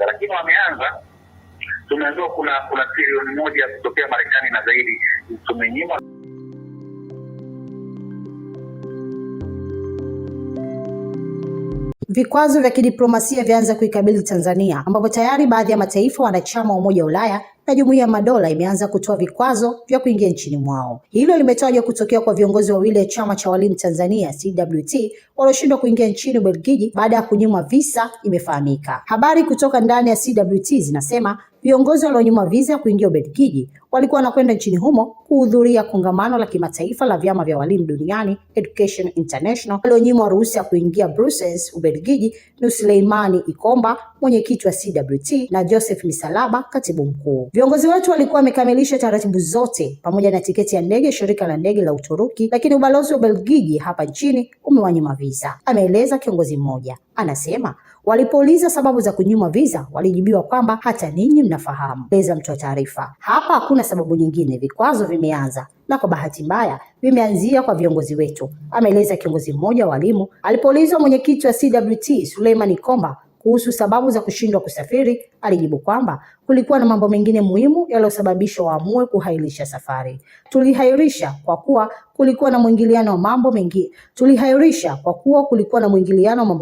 lakini wameanza. Tumeambiwa kuna trilioni 1 kutokea Marekani na zaidi tumenyimwa. Vikwazo vya kidiplomasia vyaanza kuikabili Tanzania, ambapo tayari baadhi ya mataifa wanachama wa Umoja wa Ulaya na Jumuiya ya Madola imeanza kutoa vikwazo vya kuingia nchini mwao. Hilo limetajwa kutokea kwa viongozi wawili wa chama cha walimu Tanzania CWT walioshindwa kuingia nchini Ubelgiji baada ya kunyimwa visa, imefahamika. Habari kutoka ndani ya CWT zinasema viongozi walionyimwa visa ya kuingia Ubelgiji walikuwa wanakwenda nchini humo kuhudhuria kongamano la kimataifa la vyama vya walimu duniani Education International. Walionyimwa ruhusa ya kuingia Brussels, Ubelgiji ni Suleimani Ikomba, mwenyekiti wa CWT, na Joseph Misalaba, katibu mkuu. Viongozi wetu walikuwa wamekamilisha taratibu zote pamoja na tiketi ya ndege shirika la ndege la Uturuki, lakini ubalozi wa Ubelgiji hapa nchini umewanyima visa, ameeleza kiongozi mmoja. Anasema walipouliza sababu za kunyimwa visa walijibiwa kwamba hata ninyi mnafahamu. Eleza mtu wa taarifa. Hapa hakuna sababu nyingine, vikwazo vimeanza na kwa bahati mbaya vimeanzia kwa viongozi wetu, ameeleza kiongozi mmoja wa walimu. Alipoulizwa mwenyekiti wa CWT Suleiman Ikomba kuhusu sababu za kushindwa kusafiri, alijibu kwamba kulikuwa na mambo mengine muhimu yaliyosababisha waamue kuhairisha safari. Tulihairisha kwa kuwa kulikuwa na mwingiliano wa mambo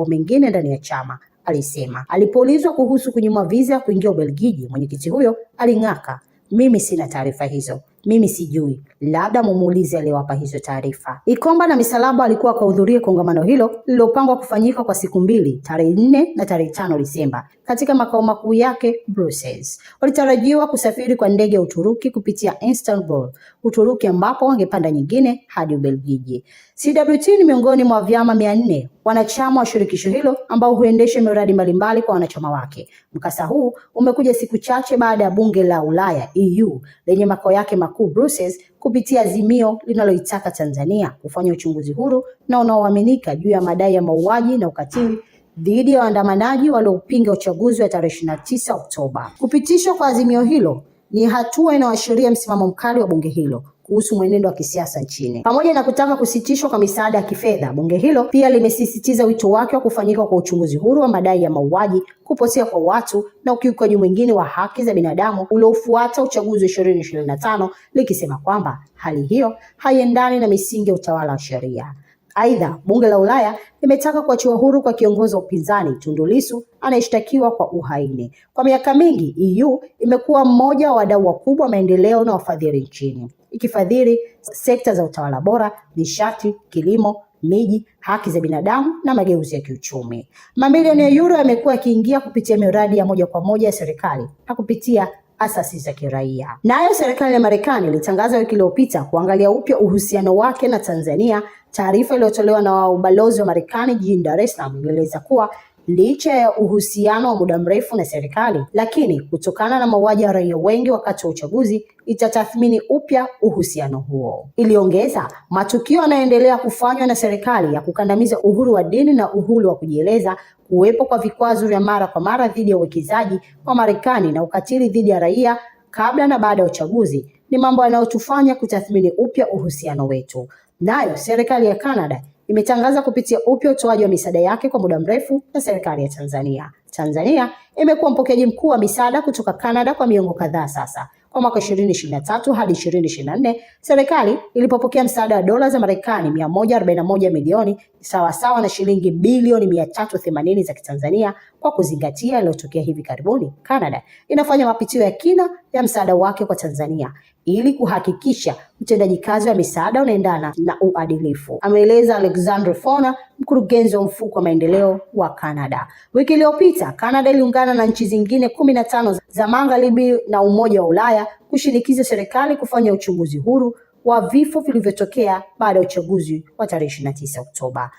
mengine ndani ya chama, alisema. Alipoulizwa kuhusu kunyimwa visa ya kuingia Ubelgiji, mwenyekiti huyo aling'aka, mimi sina taarifa hizo, mimi sijui, labda mumuulize aliyewapa hizo taarifa. Ikomba na Misalaba alikuwa akahudhuria kongamano hilo lililopangwa kufanyika kwa siku mbili, tarehe 4 na tarehe 5 Disemba katika makao makuu yake Brussels. Walitarajiwa kusafiri kwa ndege ya Uturuki kupitia Istanbul, Uturuki, ambapo wangepanda nyingine hadi Ubelgiji. CWT ni miongoni mwa vyama 400 wanachama wa shirikisho hilo ambao huendesha miradi mbalimbali kwa wanachama wake. Mkasa huu umekuja siku chache baada ya bunge la Ulaya EU lenye makao yake makuu Brussels kupitia azimio linaloitaka Tanzania kufanya uchunguzi huru na unaoaminika juu ya madai ya mauaji na ukatili dhidi ya waandamanaji waliopinga uchaguzi wa tarehe 29 Oktoba. Kupitishwa kwa azimio hilo ni hatua inayoashiria msimamo mkali wa bunge hilo kuhusu mwenendo wa kisiasa nchini. Pamoja na kutaka kusitishwa kwa misaada ya kifedha, bunge hilo pia limesisitiza wito wake wa kufanyika kwa uchunguzi huru wa madai ya mauaji, kupotea kwa watu na ukiukaji mwingine wa haki za binadamu uliofuata uchaguzi wa 2025, likisema kwamba hali hiyo haiendani na misingi ya utawala wa sheria. Aidha, bunge la Ulaya limetaka kuachiwa huru kwa kiongozi wa upinzani Tundu Lissu anayeshtakiwa kwa uhaini. Kwa miaka mingi, EU imekuwa mmoja wa wadau wakubwa wa maendeleo na wafadhili nchini, ikifadhili sekta za utawala bora, nishati, kilimo, miji, haki za binadamu na mageuzi ya kiuchumi. Mamilioni ya euro yamekuwa yakiingia kupitia miradi ya moja kwa moja ya serikali na kupitia asasi za kiraia. Nayo serikali ya Marekani ilitangaza wiki iliyopita kuangalia upya uhusiano wake na Tanzania. Taarifa iliyotolewa na ubalozi wa Marekani jijini Dar es Salaam ilieleza kuwa licha ya uhusiano wa muda mrefu na serikali, lakini kutokana na mauaji ya raia wengi wakati wa uchaguzi, itatathmini upya uhusiano huo. Iliongeza, matukio yanayoendelea kufanywa na serikali ya kukandamiza uhuru wa dini na uhuru wa kujieleza, kuwepo kwa vikwazo vya mara kwa mara dhidi ya uwekezaji wa Marekani na ukatili dhidi ya raia kabla na baada ya uchaguzi ni mambo yanayotufanya kutathmini upya uhusiano wetu. Nayo serikali ya Canada imetangaza kupitia upya utoaji wa misaada yake kwa muda mrefu na serikali ya Tanzania. Tanzania imekuwa mpokeaji mkuu wa misaada kutoka Canada kwa miongo kadhaa sasa. Kwa mwaka 2023 hadi 2024, serikali ilipopokea msaada wa dola za Marekani 141 milioni sawa na shilingi bilioni 380 za Kitanzania. Kwa kuzingatia yaliyotokea hivi karibuni, Canada inafanya mapitio ya kina ya msaada wake kwa Tanzania ili kuhakikisha utendaji kazi wa misaada unaendana na uadilifu, ameeleza Alexandre Fona, mkurugenzi wa mfuko wa maendeleo wa Canada. Wiki iliyopita, Canada iliungana na nchi zingine 15 za Magharibi na Umoja wa Ulaya kushinikiza serikali kufanya uchunguzi huru wa vifo vilivyotokea baada ya uchaguzi wa tarehe 29 Oktoba.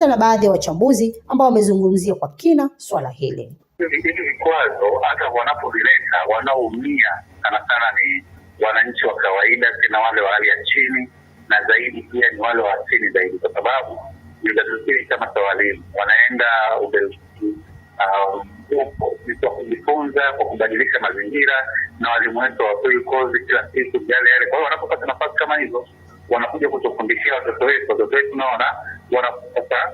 Na baadhi ya wachambuzi ambao wamezungumzia kwa kina swala hili. Hivi vikwazo hata wanapovileta wanaoumia sana ni wananchi wa kawaida, tena wale wa hali ya chini, na zaidi pia ni wale wa chini zaidi, kwa sababu ndio chama cha walimu wanaenda Ubelgiji kwa kujifunza, kwa kubadilisha mazingira, na walimu wetu hawatoi kozi kila siku yale. Kwa hiyo wanapopata nafasi kama hizo wanakuja kutufundishia watoto wetu naona wanapata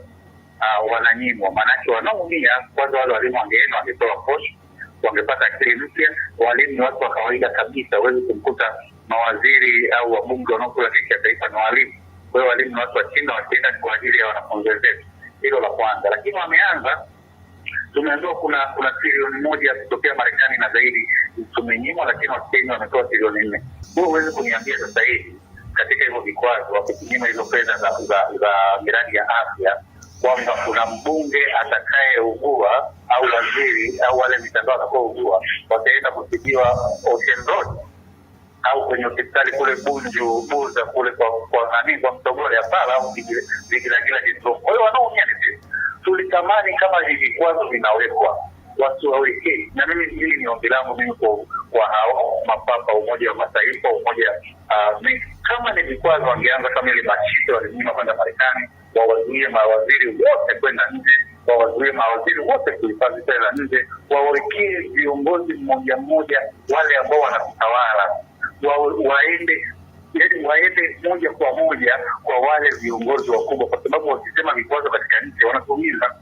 wananyimwa. Maanake wanaumia kwanza wale walimu wangeenda, wangepewa posho, wangepata akili mpya. Walimu ni watu wa kawaida kabisa, huwezi kumkuta mawaziri au wabunge wanaokula keki ya taifa ni walimu. Kwa hiyo walimu ni watu wa chini, wakienda kwa ajili ya wanafunzi wetu. Hilo la kwanza. Lakini wameanza, tumeambiwa kuna trilioni 1 kutokea Marekani na zaidi tumenyimwa, lakini Wakenya wametoa trilioni 4. Wewe huwezi kuniambia sasa hivi katika hivyo vikwazo wakinyima hizo fedha za miradi ya afya kwamba kuna mbunge atakayeugua au waziri au wale mitandao watakaougua wataenda kutibiwa Ocean Road au kwenye hospitali kule Bunju Buza kule kwa Mtogole ya Pala au Vigilagila Jitro. Kwa hiyo wanaumia ni sisi. Tulitamani kama hivi vikwazo vinawekwa watu wawekee, na mimi hili ni ombi langu mimi kwa hao mapapa Umoja wa Mataifa, kama ni vikwazo wangeanza kama ile Machito walinyima kwenda Marekani, wawazuie mawaziri wote kwenda nje, wawazuie mawaziri wote kuhifadhi fedha nje, wawekee viongozi mmoja mmoja wale ambao wanatawala waende moja kwa moja kwa wale viongozi wakubwa, kwa sababu wakisema vikwazo katika nchi wanatumiza.